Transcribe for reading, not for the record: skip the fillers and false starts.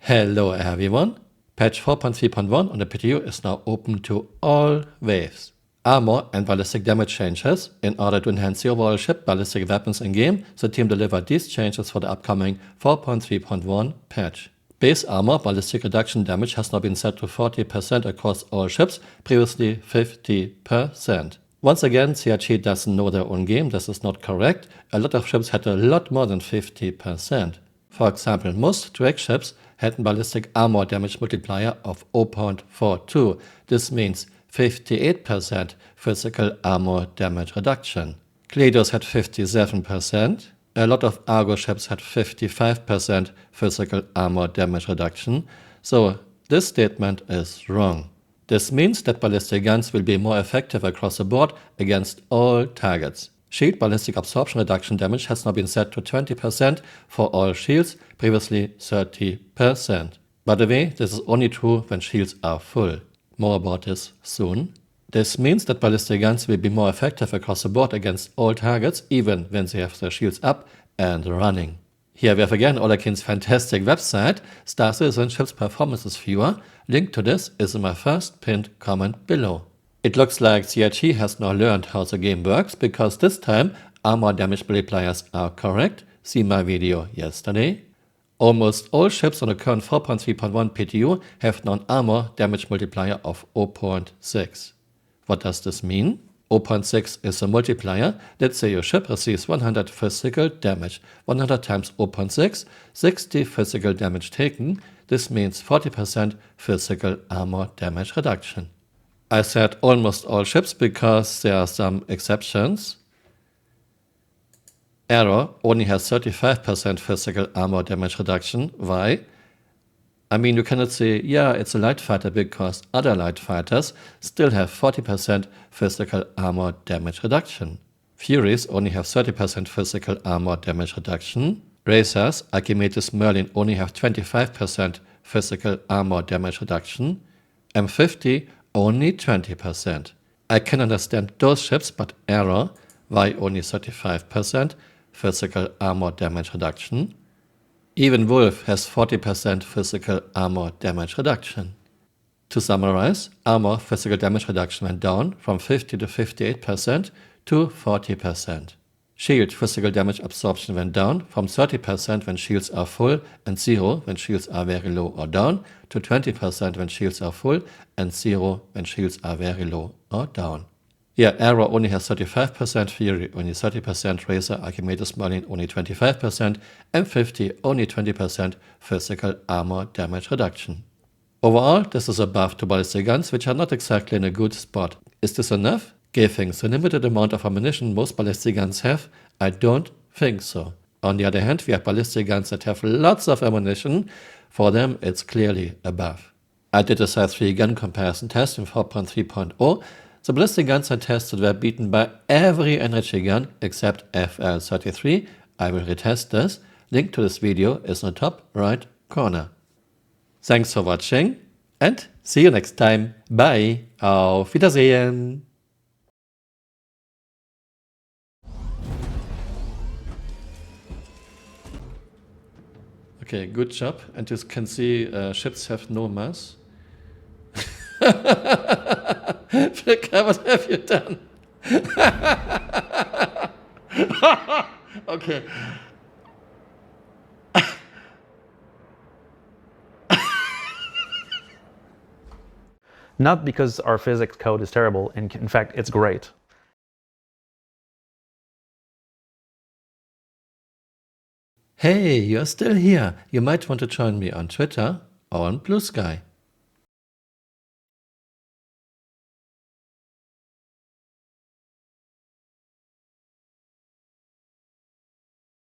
Hello everyone. Patch 4.3.1 on the PTU is now open to all waves. Armor and ballistic damage changes. In order to enhance the overall ship ballistic weapons in-game, the team delivered these changes for the upcoming 4.3.1 patch. Base armor ballistic reduction damage has now been set to 40% across all ships, previously 50%. Once again, CRT doesn't know their own game, this is not correct. A lot of ships had a lot more than 50%. For example, most Drake ships had a ballistic armor damage multiplier of 0.42. This means 58% physical armor damage reduction. Cleidos had 57%. A lot of Argo ships had 55% physical armor damage reduction. So this statement is wrong. This means that ballistic guns will be more effective across the board against all targets. Shield ballistic absorption reduction damage has now been set to 20% for all shields, previously 30%. By the way, this is only true when shields are full. More about this soon. This means that ballistic guns will be more effective across the board against all targets, even when they have their shields up and running. Here we have again Olakin's fantastic website, Star Citizen Ships Performances Viewer. Link to this is in my first pinned comment below. It looks like CRT has now learned how the game works, because this time armor damage multipliers are correct. See my video yesterday. Almost all ships on the current 4.3.1 PTU have now an armor damage multiplier of 0.6. What does this mean? 0.6 is a multiplier. Let's say your ship receives 100 physical damage. 100 times 0.6, 60 physical damage taken. This means 40% physical armor damage reduction. I said almost all ships because there are some exceptions. Arrow only has 35% physical armor damage reduction. Why? I mean, you cannot say, yeah, it's a light fighter, because other light fighters still have 40% physical armor damage reduction. Furies only have 30% physical armor damage reduction. Racers, Archimedes, Merlin only have 25% physical armor damage reduction. M50 only 20%. I can understand those ships, but Arrow, why only 35% physical armor damage reduction? Even Wolf has 40% physical armor damage reduction. To summarize, armor physical damage reduction went down from 50 to 58% to 40%. Shield physical damage absorption went down from 30% when shields are full and 0 when shields are very low or down, to 20% when shields are full and 0 when shields are very low or down. Yeah, Arrow only has 35%, Fury only 30%, Racer, Archimedes, Merlin only 25%, M50 only 20% physical armor damage reduction. Overall, this is above to ballistic guns, which are not exactly in a good spot. Is this enough? Given the limited amount of ammunition most ballistic guns have, I don't think so. On the other hand, we have ballistic guns that have lots of ammunition. For them, it's clearly above. I did a size 3 gun comparison test in 4.3.0. The ballistic guns I tested were beaten by every energy gun except FL33. I will retest this. Link to this video is in the top right corner. Thanks for watching and see you next time. Bye. Auf Wiedersehen. Okay, good job. And you can see ships have no mass. Flicker, what have you done? Okay. Not because our physics code is terrible, in fact, it's great. Hey, you're still here. You might want to join me on Twitter or on Blue Sky.